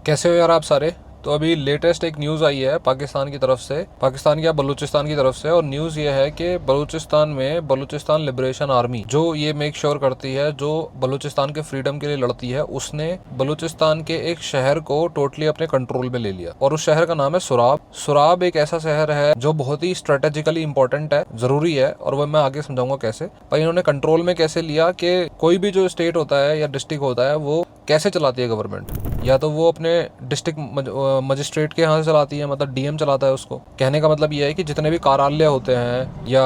कैसे हो यार आप सारे। तो अभी लेटेस्ट एक न्यूज़ आई है पाकिस्तान की तरफ से, पाकिस्तान या बलूचिस्तान की तरफ से, और न्यूज़ ये है कि बलूचिस्तान में बलूचिस्तान लिबरेशन आर्मी जो ये मेक श्योर करती है, जो बलूचिस्तान के फ्रीडम के लिए लड़ती है, उसने बलूचिस्तान के एक शहर को टोटली अपने कंट्रोल में ले लिया। और उस शहर का नाम है सुराब। सुराब एक ऐसा शहर है जो बहुत ही स्ट्रेटेजिकली इंपॉर्टेंट है, जरूरी है, और वह मैं आगे समझाऊंगा कैसे। पर इन्होंने कंट्रोल में कैसे लिया कि कोई भी जो स्टेट होता है या डिस्ट्रिक्ट होता है वो कैसे चलाती है गवर्नमेंट, या तो वो अपने डिस्ट्रिक्ट मजिस्ट्रेट के यहाँ से चलाती है, मतलब डीएम चलाता है उसको। कहने का मतलब ये है कि जितने भी कार्यालय होते हैं या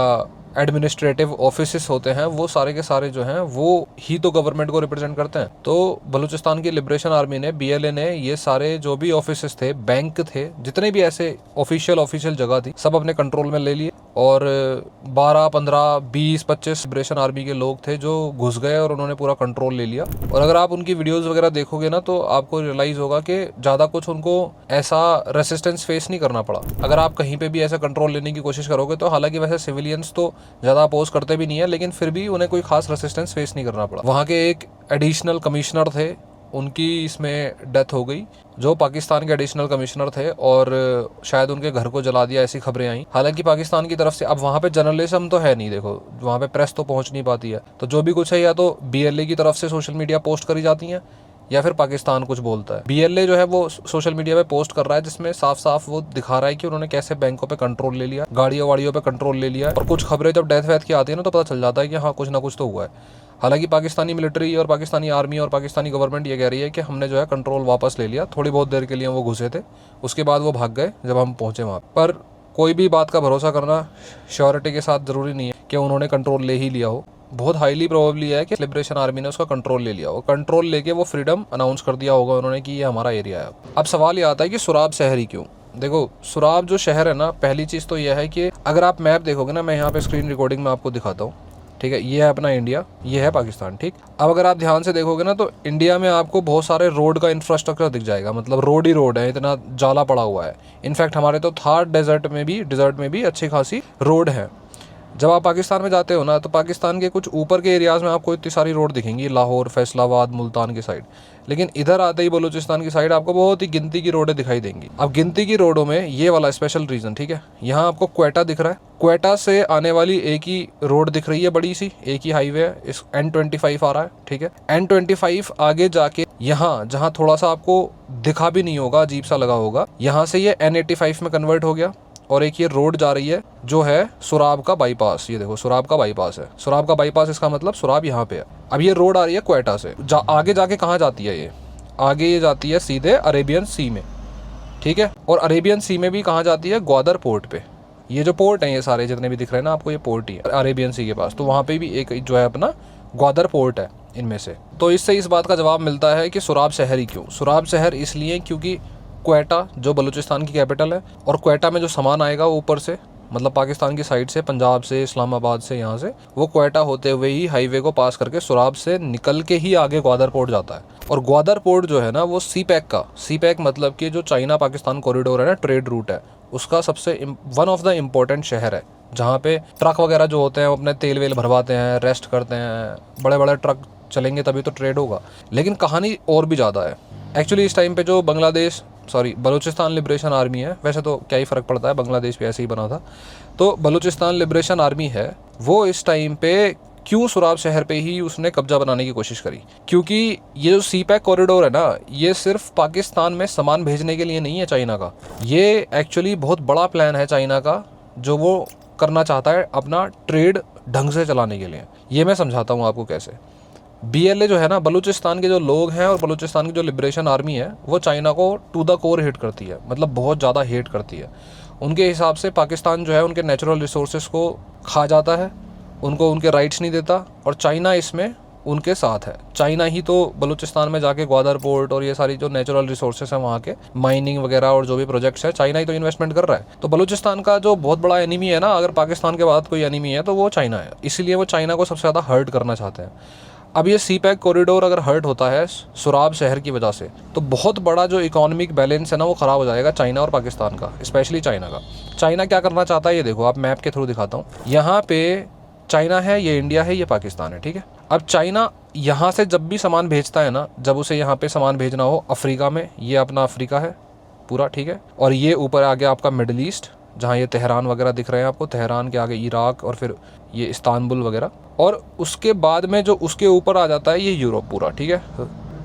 एडमिनिस्ट्रेटिव ऑफिसेस होते हैं वो सारे के सारे जो हैं वो ही तो गवर्नमेंट को रिप्रेजेंट करते हैं। तो बलूचिस्तान की लिबरेशन आर्मी ने, बीएलए ने, ये सारे जो भी ऑफिसेस थे, बैंक थे, जितने भी ऐसे ऑफिशियल जगह थी, सब अपने कंट्रोल में ले लिए। और 12, 15, 20, 25 लिबरेशन आर्मी के लोग थे जो घुस गए और उन्होंने पूरा कंट्रोल ले लिया। और अगर आप उनकी वीडियोस वगैरह देखोगे ना तो आपको रियलाइज होगा कि ज़्यादा कुछ उनको ऐसा रेसिस्टेंस फेस नहीं करना पड़ा। अगर आप कहीं पे भी ऐसा कंट्रोल लेने की कोशिश करोगे तो, हालांकि वैसे सिविलियंस तो ज़्यादा अपोज करते भी नहीं है, लेकिन फिर भी उन्हें कोई खास रेसिस्टेंस फेस नहीं करना पड़ा। वहाँ के एक एडिशनल कमिश्नर थे, उनकी इसमें डेथ हो गई, जो पाकिस्तान के एडिशनल कमिश्नर थे, और शायद उनके घर को जला दिया, ऐसी खबरें आई। हालांकि पाकिस्तान की तरफ से अब वहाँ पे जर्नलिज्म तो है नहीं, देखो वहाँ पे प्रेस तो पहुँच नहीं पाती है, तो जो भी कुछ है या तो बीएलए की तरफ से सोशल मीडिया पोस्ट करी जाती हैं या फिर पाकिस्तान कुछ बोलता है। बीएलए जो है वो सोशल मीडिया पे पोस्ट कर रहा है, जिसमें साफ साफ वो दिखा रहा है कि उन्होंने कैसे बैंकों पे कंट्रोल ले लिया, गाड़ियों वाड़ियों पे कंट्रोल ले लिया। और कुछ खबरें जब डेथ वैथ की आती है ना तो पता चल जाता है कि हाँ कुछ ना कुछ तो हुआ है। हालांकि पाकिस्तानी मिलिट्री और पाकिस्तानी आर्मी और पाकिस्तानी गवर्नमेंट ये कह रही है कि हमने जो है कंट्रोल वापस ले लिया। थोड़ी बहुत देर के लिए वो घुसे थे, उसके बाद वो भाग गए जब हम पहुंचे वहाँ पर। कोई भी बात का भरोसा करना श्योरिटी के साथ ज़रूरी नहीं है कि उन्होंने कंट्रोल ले ही लिया हो। बहुत हाईली प्रोबेबली है कि लिबरेशन आर्मी ने उसका कंट्रोल ले लिया हो। कंट्रोल लेके वो फ्रीडम अनाउंस कर दिया होगा उन्होंने कि ये हमारा एरिया है। अब सवाल ये आता है कि सुराब शहर ही क्यों। देखो सुराब जो शहर है ना, पहली चीज़ तो यह है कि अगर आप मैप देखोगे ना, मैं यहाँ पे स्क्रीन रिकॉर्डिंग में आपको दिखाता हूँ, ठीक है, ये है अपना इंडिया, ये है पाकिस्तान, ठीक। अब अगर आप ध्यान से देखोगे ना तो इंडिया में आपको बहुत सारे रोड का इंफ्रास्ट्रक्चर दिख जाएगा, मतलब रोड ही रोड है, इतना जाला पड़ा हुआ है। इनफैक्ट हमारे तो थार डिजर्ट में भी अच्छी खासी रोड है। जब आप पाकिस्तान में जाते हो ना तो पाकिस्तान के कुछ ऊपर के एरियाज़ में आपको इतनी सारी रोड दिखेंगी, लाहौर, फैसलाबाद, मुल्तान की साइड, लेकिन इधर आते ही बलूचिस्तान की साइड आपको बहुत ही गिनती की रोडें दिखाई देंगी। अब गिनती की रोडों में ये वाला स्पेशल रीजन, ठीक है, यहाँ आपको क्वेटा दिख रहा है, क्वेटा से आने वाली एक ही रोड दिख रही है, बड़ी सी एक ही हाईवे है, इस N25 आ रहा है, ठीक है। N25 आगे जाके यहाँ जहाँ थोड़ा सा आपको दिखा भी नहीं होगा, अजीब सा लगा होगा, यहाँ से ये N85 में कन्वर्ट हो गया, और एक ये रोड जा रही है जो है सुराब का बाईपास। ये देखो सुराब का बाईपास है, सुराब का बाईपास, इसका मतलब सुराब यहाँ पे है। अब ये रोड आ रही है क्वेटा से, आगे जाके कहाँ जाती है ये, आगे ये जाती है सीधे अरेबियन सी में, ठीक है। और अरेबियन सी में भी कहाँ जाती है, ग्वादर पोर्ट पे। ये जो पोर्ट है, ये सारे जितने भी दिख रहे हैं ना आपको, ये पोर्ट ही है अरेबियन सी के पास। तो वहाँ पे भी एक जो है अपना ग्वादर पोर्ट है इनमें से। तो इससे इस बात का जवाब मिलता है कि सुराब शहर ही क्यों। सुराब शहर इसलिए क्योंकि क्वेटा जो बलूचिस्तान की कैपिटल है, और क्वेटा में जो सामान आएगा ऊपर से, मतलब पाकिस्तान की साइड से, पंजाब से, इस्लामाबाद से, यहाँ से, वो क्वेटा होते हुए ही हाईवे को पास करके सुराब से निकल के ही आगे ग्वादर पोर्ट जाता है। और ग्वादर पोर्ट जो है ना वो सी पैक मतलब कि जो चाइना पाकिस्तान कॉरिडोर है ना, ट्रेड रूट है, उसका सबसे वन ऑफ द इम्पोर्टेंट शहर है, जहाँ पे ट्रक वगैरह जो होते हैं वो अपने तेल वेल भरवाते हैं, रेस्ट करते हैं। बड़े बड़े ट्रक चलेंगे तभी तो ट्रेड होगा। लेकिन कहानी और भी ज़्यादा है। एक्चुअली इस टाइम पे जो बलूचिस्तान लिबरेशन आर्मी है, वैसे तो क्या ही फ़र्क पड़ता है, बांग्लादेश भी ऐसे ही बना था, तो बलूचिस्तान लिबरेशन आर्मी है वो इस टाइम पे क्यों सुराब शहर पे ही उसने कब्जा बनाने की कोशिश करी, क्योंकि ये जो सी पैक कॉरिडोर है ना, ये सिर्फ पाकिस्तान में सामान भेजने के लिए नहीं है चाइना का, ये एक्चुअली बहुत बड़ा प्लान है चाइना का, जो वो करना चाहता है अपना ट्रेड ढंग से चलाने के लिए। ये मैं समझाता हूँ आपको कैसे। बीएलए जो है ना, बलूचिस्तान के जो लोग हैं और बलूचिस्तान की जो लिबरेशन आर्मी है, वो चाइना को टू द कोर हेट करती है, मतलब बहुत ज़्यादा हेट करती है। उनके हिसाब से पाकिस्तान जो है उनके नेचुरल रिसोर्सेज को खा जाता है, उनको उनके राइट्स नहीं देता, और चाइना इसमें उनके साथ है। चाइना ही तो बलूचिस्तान में जाके ग्वादर पोर्ट और ये सारी जो नेचुरल रिसोर्सेज हैं वहाँ के, माइनिंग वगैरह और जो भी प्रोजेक्ट्स है, चाइना ही तो इन्वेस्टमेंट कर रहा है। तो बलूचिस्तान का जो बहुत बड़ा एनिमी है ना, अगर पाकिस्तान के बाद कोई एनिमी है तो वो चाइना है, इसीलिए वो चाइना को सबसे ज़्यादा हर्ट करना चाहते हैं। अब ये सी पैक कॉरिडोर अगर हर्ट होता है सुराब शहर की वजह से, तो बहुत बड़ा जो इकोनॉमिक बैलेंस है ना वो ख़राब हो जाएगा चाइना और पाकिस्तान का, स्पेशली चाइना का। चाइना क्या करना चाहता है ये देखो, आप मैप के थ्रू दिखाता हूँ। यहाँ पे चाइना है, ये इंडिया है, ये पाकिस्तान है, ठीक है। अब चाइना यहाँ से जब भी सामान भेजता है ना, जब उसे यहाँ पे सामान भेजना हो अफ्रीका में, ये अपना अफ्रीका है पूरा, ठीक है, और ये ऊपर आ गया आपका मिडिल ईस्ट, जहाँ ये तेहरान वगैरह दिख रहे हैं आपको, तेहरान के आगे इराक, और फिर ये इस्तांबुल वगैरह, और उसके बाद में जो उसके ऊपर आ जाता है ये यूरोप पूरा, ठीक है,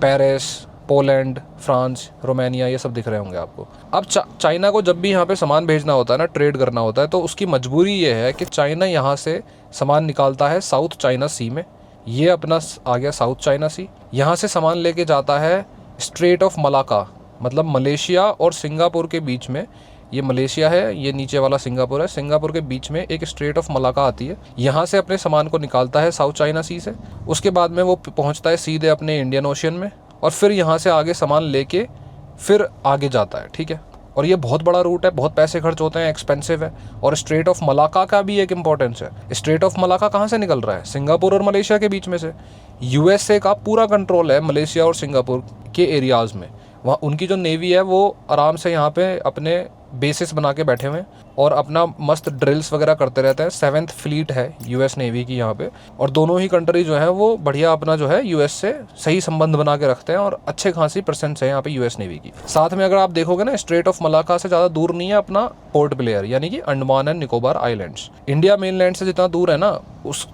पेरिस, पोलैंड, फ्रांस, रोमानिया, ये सब दिख रहे होंगे आपको। अब चाइना को जब भी यहाँ पे सामान भेजना होता है ना, ट्रेड करना होता है, तो उसकी मजबूरी ये है कि चाइना यहाँ से सामान निकालता है साउथ चाइना सी में, ये अपना आ गया साउथ चाइना सी, यहाँ से सामान लेके जाता है स्ट्रेट ऑफ मलाका, मतलब मलेशिया और सिंगापुर के बीच में, ये मलेशिया है, ये नीचे वाला सिंगापुर है, सिंगापुर के बीच में एक स्ट्रेट ऑफ मलाका आती है, यहाँ से अपने सामान को निकालता है साउथ चाइना सी से, उसके बाद में वो पहुँचता है सीधे अपने इंडियन ओशियन में, और फिर यहाँ से आगे सामान लेके फिर आगे जाता है, ठीक है। और ये बहुत बड़ा रूट है, बहुत पैसे खर्च होते हैं, एक्सपेंसिव है, और स्ट्रेट ऑफ मलाका का भी एक इंपॉर्टेंस है। स्ट्रेट ऑफ मलाका कहाँ से निकल रहा है? सिंगापुर और मलेशिया के बीच में से। यूएसए का पूरा कंट्रोल है मलेशिया और सिंगापुर के एरियाज़ में, वहाँ उनकी जो नेवी है वो आराम से यहाँ पे अपने बेसिस बना के बैठे हुए हैं और अपना मस्त ड्रिल्स वगैरह करते रहते हैं। 7th फ्लीट है यूएस नेवी की यहाँ पे, और दोनों ही कंट्री जो है वो बढ़िया अपना जो है यूएस से सही संबंध बना के रखते हैं, और अच्छे खासी परसेंट है यहाँ पे यूएस नेवी की। साथ में अगर आप देखोगे ना, स्ट्रेट ऑफ मलाका से ज़्यादा दूर नहीं है अपना पोर्ट ब्लेयर, यानी कि Andaman and Nicobar islands. India mainland से जितना दूर है ना,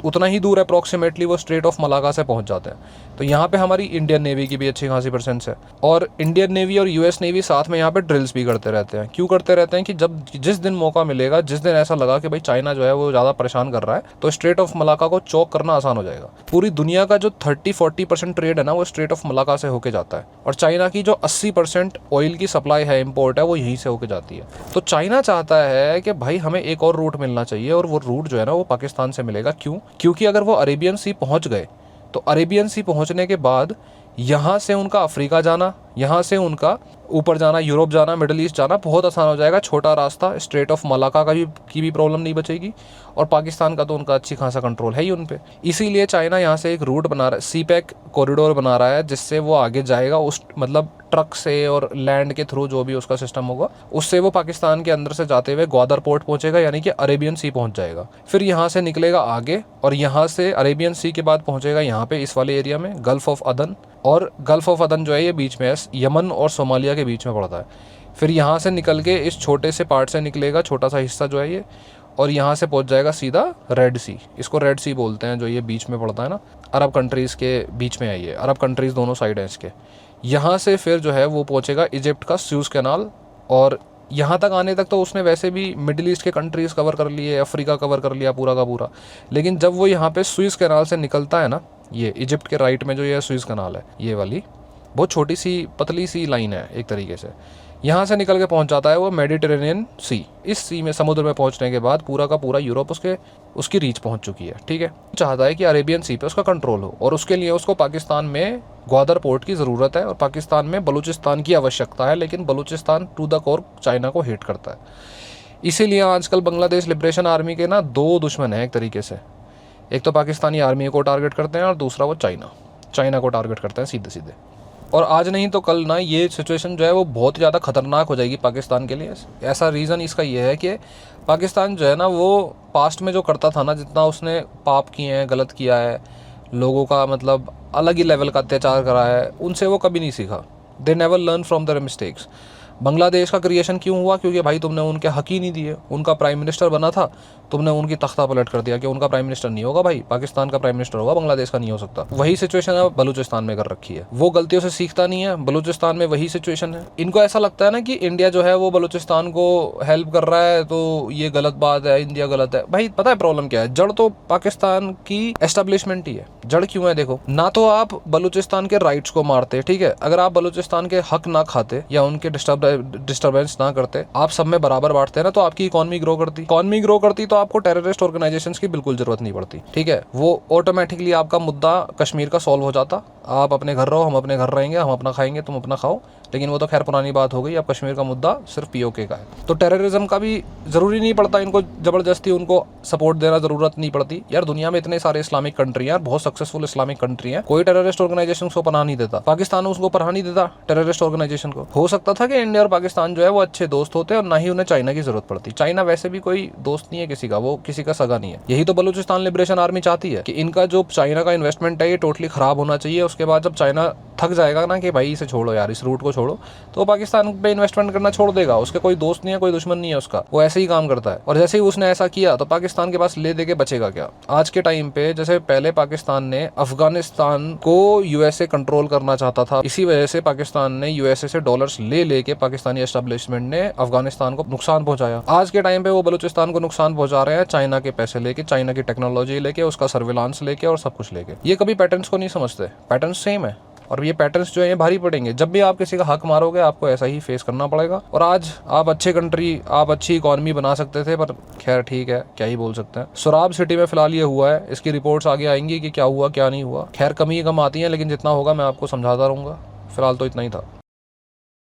उतना ही दूर अप्रॉक्सीमेटली वो स्ट्रेट ऑफ मलाका से पहुँच जाते हैं। तो यहाँ पे हमारी इंडियन नेवी की भी अच्छी खासी परसेंट है, और इंडियन नेवी और यूएस नेवी साथ में यहाँ पे ड्रिल्स भी करते रहते हैं। क्यों करते रहते हैं? कि जब जिस दिन मौका मिलेगा, जिस दिन ऐसा लगा कि भाई चाइना जो है वो ज़्यादा परेशान कर रहा है, तो स्ट्रेट ऑफ मलाका को चौक करना आसान हो जाएगा। पूरी दुनिया का जो 30-40% ट्रेड है ना, वो स्ट्रेट ऑफ मलाका से होके जाता है, और चाइना की जो 80% ऑयल की सप्लाई है, इम्पोर्ट है, वो यहीं से होके जाती है। तो चाइना चाहता है कि भाई हमें एक और रूट मिलना चाहिए, और वो रूट जो है ना वो पाकिस्तान से मिलेगा। क्यों? क्योंकि अगर वो अरेबियन सी पहुँच गए, तो अरेबियन सी पहुँचने के बाद यहाँ से उनका अफ्रीका जाना, यहाँ से उनका ऊपर जाना, यूरोप जाना, मिडिल ईस्ट जाना बहुत आसान हो जाएगा। छोटा रास्ता, स्ट्रेट ऑफ मलाका की भी प्रॉब्लम नहीं बचेगी, और पाकिस्तान का तो उनका अच्छी खासा कंट्रोल है ही उन पे। इसीलिए चाइना यहाँ से एक रूट बना रहा है, सीपैक कॉरिडोर बना रहा है, जिससे वो आगे जाएगा उस मतलब ट्रक से और लैंड के थ्रू, जो भी उसका सिस्टम होगा, उससे वो पाकिस्तान के अंदर से जाते हुए ग्वादर पोर्ट पहुंचेगा, यानी कि अरेबियन सी पहुंच जाएगा। फिर यहाँ से निकलेगा आगे, और यहाँ से अरेबियन सी के बाद पहुंचेगा यहाँ पे इस वाले एरिया में, गल्फ ऑफ अदन। और गल्फ ऑफ अदन जो है ये बीच में है, यमन और सोमालिया के बीच में पड़ता है। फिर यहाँ से निकल के इस छोटे से पार्ट से निकलेगा, छोटा सा हिस्सा जो है ये, और यहाँ से पहुँच जाएगा सीधा रेड सी। इसको रेड सी बोलते हैं, जो ये बीच में पड़ता है ना, अरब कंट्रीज़ के बीच में है ये, अरब कंट्रीज़ दोनों साइड हैं इसके। यहाँ से फिर जो है वो पहुँचेगा इजिप्ट का स्यूज़ कैनाल, और यहाँ तक आने तक तो उसने वैसे भी मिडिल ईस्ट के कंट्रीज़ कवर कर लिए, अफ्रीका कवर कर लिया पूरा का पूरा। लेकिन जब वो यहाँ पे स्यूज़ कैनाल से निकलता है ना, ये इजिप्ट के राइट में जो ये स्यूज़ कैनाल है, ये वाली बहुत छोटी सी पतली सी लाइन है एक तरीके से, यहाँ से निकल के पहुँच जाता है वो मेडिटेरेनियन सी। इस सी में, समुद्र में पहुँचने के बाद पूरा का पूरा यूरोप उसकी रीच पहुँच चुकी है, ठीक है। चाहता है कि अरेबियन सी पे उसका कंट्रोल हो, और उसके लिए उसको पाकिस्तान में ग्वादर पोर्ट की ज़रूरत है, और पाकिस्तान में बलूचिस्तान की आवश्यकता है। लेकिन Balochistan to the core China को हेट करता है। इसीलिए आजकल बांग्लादेश लिबरेशन आर्मी के ना दो दुश्मन हैं एक तरीके से। एक तो पाकिस्तानी आर्मी को टारगेट करते हैं, और दूसरा वो चाइना को टारगेट करते हैं सीधे सीधे। और आज नहीं तो कल ना ये सिचुएशन जो है वो बहुत ज़्यादा ख़तरनाक हो जाएगी पाकिस्तान के लिए। ऐसा रीज़न इसका ये है कि पाकिस्तान जो है ना, वो पास्ट में जो करता था ना, जितना उसने पाप किए हैं, गलत किया है, लोगों का मतलब अलग ही लेवल का अत्याचार करा है, उनसे वो कभी नहीं सीखा। They never learn from their mistakes. Bangladesh का क्रिएशन क्यों हुआ? क्योंकि भाई तुमने उनके हक ही नहीं दिए। उनका प्राइम मिनिस्टर बना था, तुमने उनकी तख्ता पलट कर दिया कि उनका प्राइम मिनिस्टर नहीं होगा भाई, पाकिस्तान का प्राइम मिनिस्टर होगा, बांग्लादेश का नहीं हो सकता। वही सिचुएशन है बलूचिस्तान में कर रखी है। वो गलतियों से सीखता नहीं है, बलूचिस्तान में वही सिचुएशन है। इनको ऐसा लगता है ना कि इंडिया जो है वो बलूचिस्तान को हेल्प कर रहा है, तो ये गलत बात है, इंडिया गलत है। भाई पता है प्रॉब्लम क्या है? जड़ तो पाकिस्तान की एस्टेब्लिशमेंट ही है। जड़ क्यों है? देखो, ना तो आप बलूचिस्तान के राइट्स को मारते, ठीक है, अगर आप बलूचिस्तान के हक ना खाते या उनके डिस्टर्बेंस ना करते, आप सब में बराबर बांटते ना, तो आपकी इकोनॉमी ग्रो करती तो आपको टेररिस्ट ऑर्गेनाइजेशंस की बिल्कुल जरूरत नहीं पड़ती, ठीक है। वो ऑटोमेटिकली आपका मुद्दा कश्मीर का सॉल्व हो जाता। आप अपने घर रहो, हम अपने घर रहेंगे, हम अपना खाएंगे, तुम अपना खाओ, लेकिन वो तो खैर पुरानी बात हो गई। अब कश्मीर का मुद्दा सिर्फ पीओके का है। तो टेररिज्म का भी जरूरी नहीं पड़ता इनको जबरदस्ती उनको सपोर्ट देना, जरूरत नहीं पड़ती यार। दुनिया में इतने सारे इस्लामिक कंट्री हैं, बहुत सक्सेसफुल इस्लामिक कंट्री हैं, कोई टेररिस्ट ऑर्गेनाइजेशन को पनाह नहीं देता। पाकिस्तान उसको पनाह नहीं देता टेररिस्ट ऑर्गेनाइजेशन को। हो सकता था कि इंडिया और पाकिस्तान जो है वो अच्छे दोस्त होते और ना ही उन्हें चाइना की जरूरत पड़ती। चाइना वैसे भी कोई दोस्त नहीं है किसी का, वो किसी का सगा नहीं है। यही तो बलूचिस्तान लिबरेशन आर्मी चाहती है कि इनका जो चाइना का इन्वेस्टमेंट है ये टोटली खराब होना चाहिए। उसके बाद जब चाइना थक जाएगा ना कि भाई इसे छोड़ो यार, इस रूट को छोड़ो, तो पाकिस्तान पे इन्वेस्टमेंट करना छोड़ देगा। उसके कोई दोस्त नहीं है, कोई दुश्मन नहीं है उसका, वो ऐसे ही काम करता है। और जैसे ही उसने ऐसा किया तो पाकिस्तान के पास ले दे के बचेगा क्या? आज के टाइम पे जैसे पहले पाकिस्तान ने अफगानिस्तान को यूएसए कंट्रोल करना चाहता था, इसी वजह से पाकिस्तान ने यूएसए से डॉलर्स ले लेके पाकिस्तानी एस्टेब्लिशमेंट ने अफगानिस्तान को नुकसान पहुंचाया। आज के टाइम पे वो बलूचिस्तान को नुकसान पहुंचा रहे हैं चाइना के पैसे लेके, चाइना की टेक्नोलॉजी लेके, उसका सर्विलांस लेके और सब कुछ लेके। ये कभी पैटर्न्स को नहीं समझते, पैटर्न्स सेम है और ये पैटर्न्स जो है भारी पड़ेंगे। जब भी आप किसी का हक मारोगे आपको ऐसा ही फेस करना पड़ेगा। और आज आप अच्छे कंट्री, आप अच्छी इकॉनमी बना सकते थे, पर खैर ठीक है, क्या ही बोल सकते हैं। सोराब सिटी में फिलहाल ये हुआ है, इसकी रिपोर्ट्स आगे आएंगी कि क्या हुआ क्या नहीं हुआ। खैर कमी कम आती है, लेकिन जितना होगा मैं आपको समझाता रहूंगा। फिलहाल तो इतना ही था।